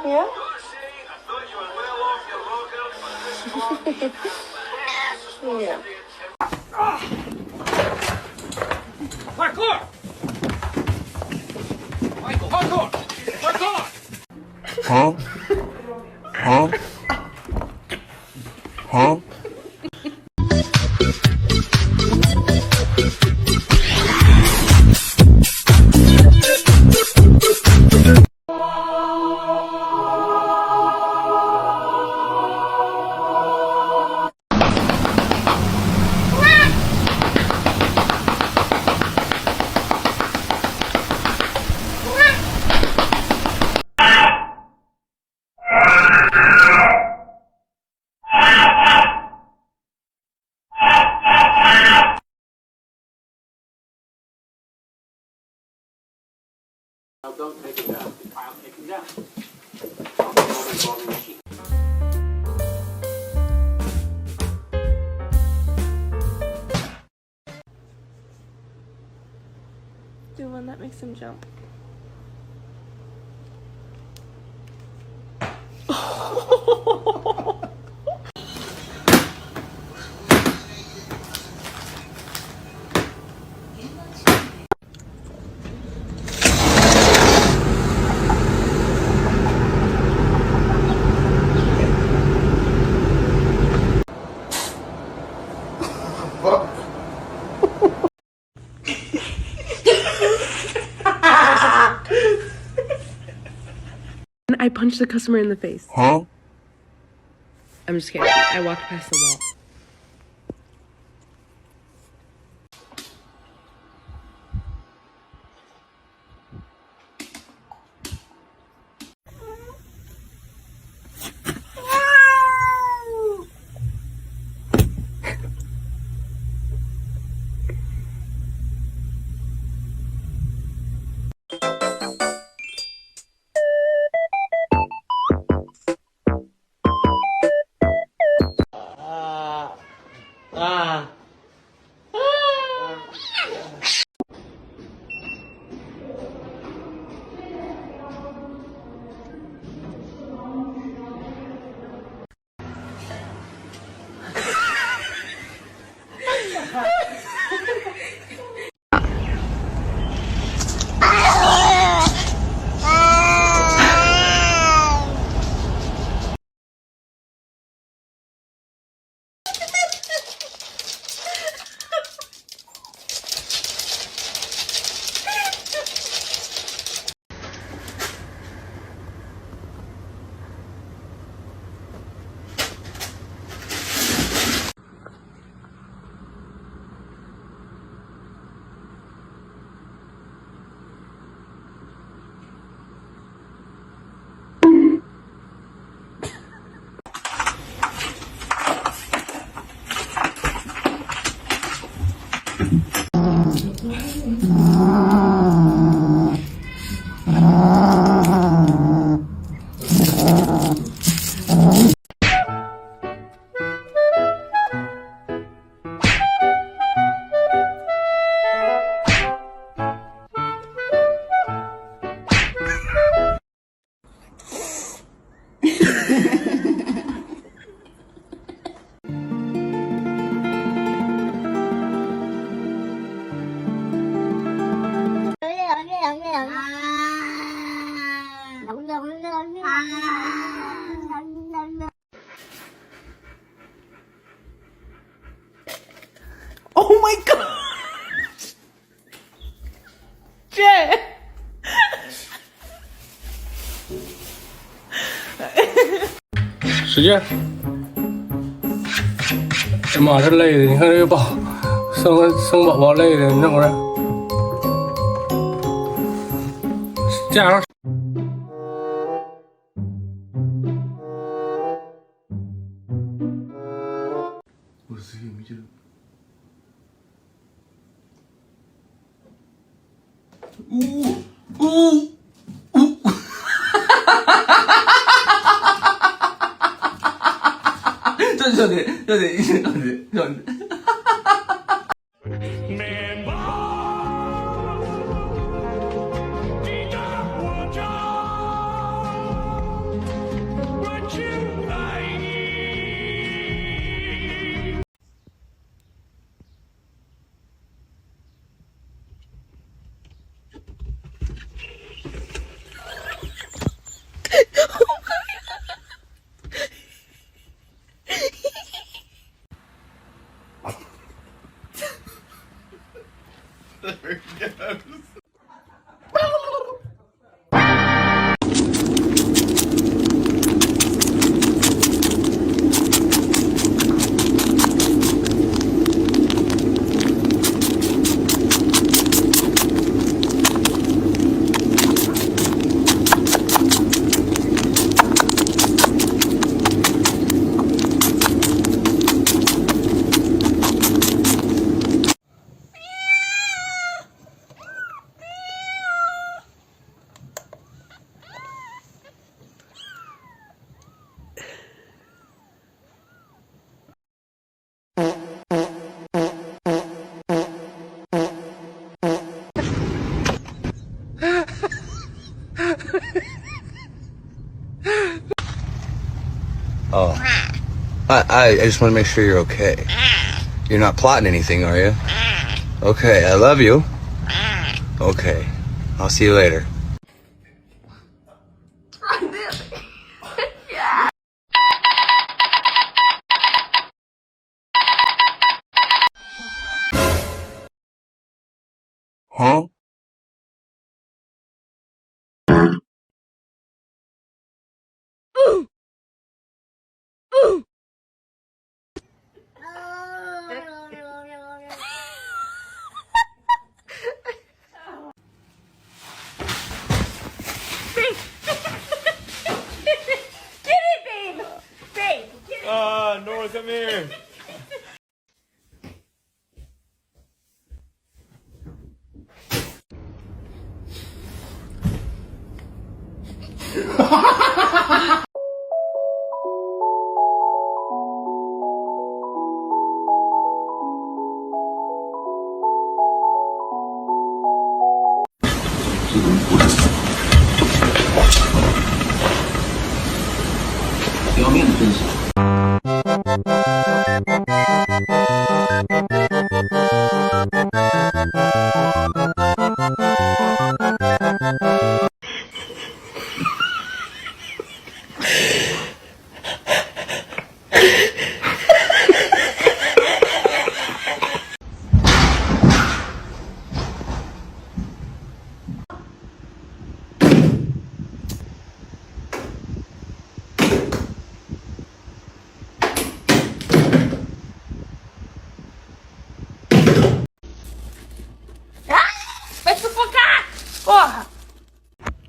Yeah? Yeah. Parkour! Michael, parkour! Parkour! Huh? Huh? Huh? Don't take it down. I'll take it down. Do one that makes him jump. I punched the customer in the face. Huh? I'm just kidding. I walked past the wall. Oh my god! Jay! 使劲！这马是累的，你看这个宝，生宝宝累的，你弄过来，加上。 这得一直这样子。Oh. I just want to make sure you're okay. You're not plotting anything, are you? Okay, I love you. Okay, I'll see you later. Huh? Noah, come here.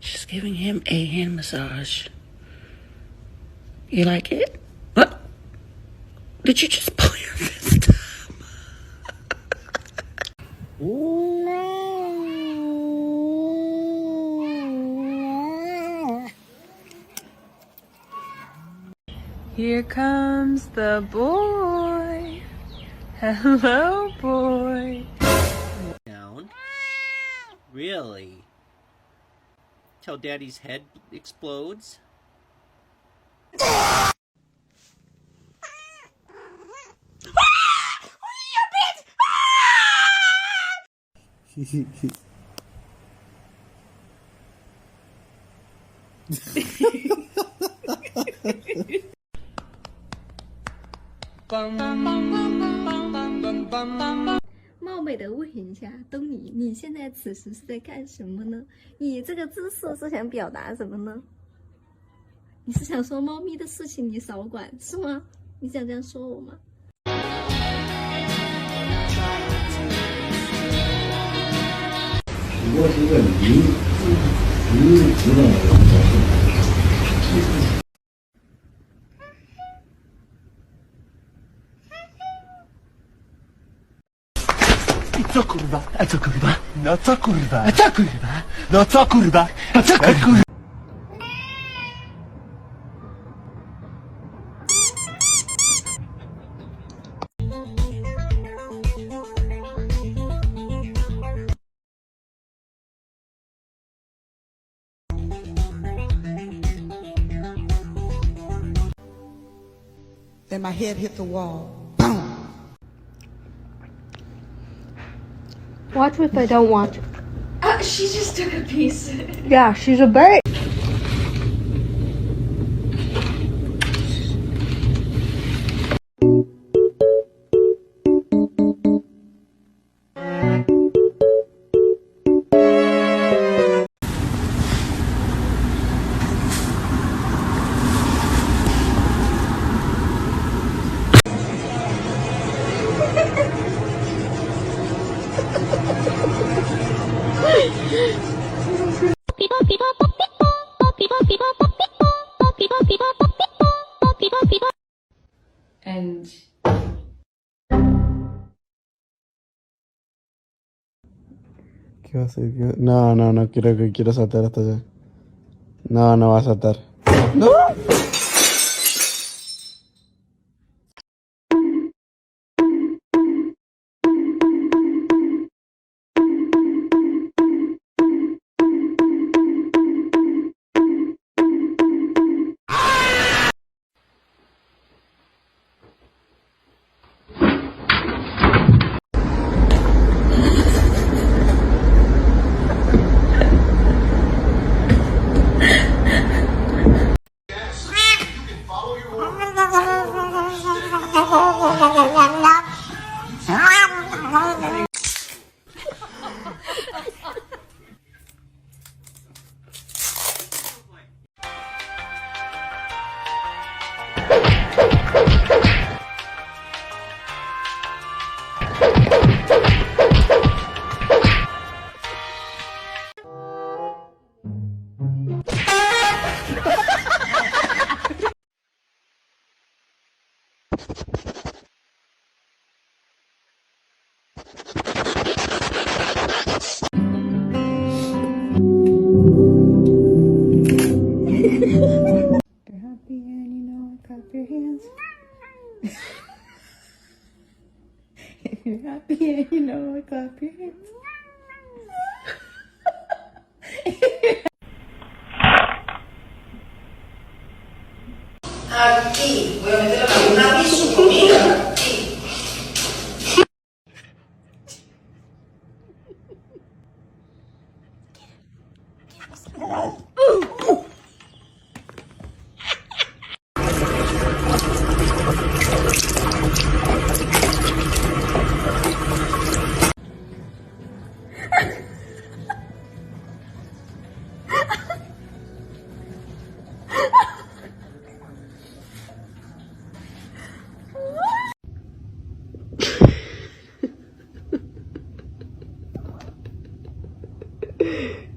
She's giving him a hand massage. You like it? What? Did you just pull your fist up? Here comes the boy. Hello, boy. Down? Really? Till Daddy's head explodes?冒昧的问一下，东尼，你现在此时是在干什么呢？你这个姿势是想表达什么呢？你是想说猫咪的事情你少管是吗？你想这样说我吗？只不过是一个离职的那种模式。Co kurwa? A co kurwa? No co kurwa? A co kurwa? No co kurwa? A co kurwa? Then my head hit the wall. Watch if I don't watch. She just took a piece. Yeah, she's a bird. And ¿Qué va a hacer? No, no, no quiero saltar hasta allá. No, no va a saltar. ¡No! You're happy and you know it, clap your hands. If you're happy and you know it, clap your hands. Aquí, voy a meter la nariz su comida. Aquí.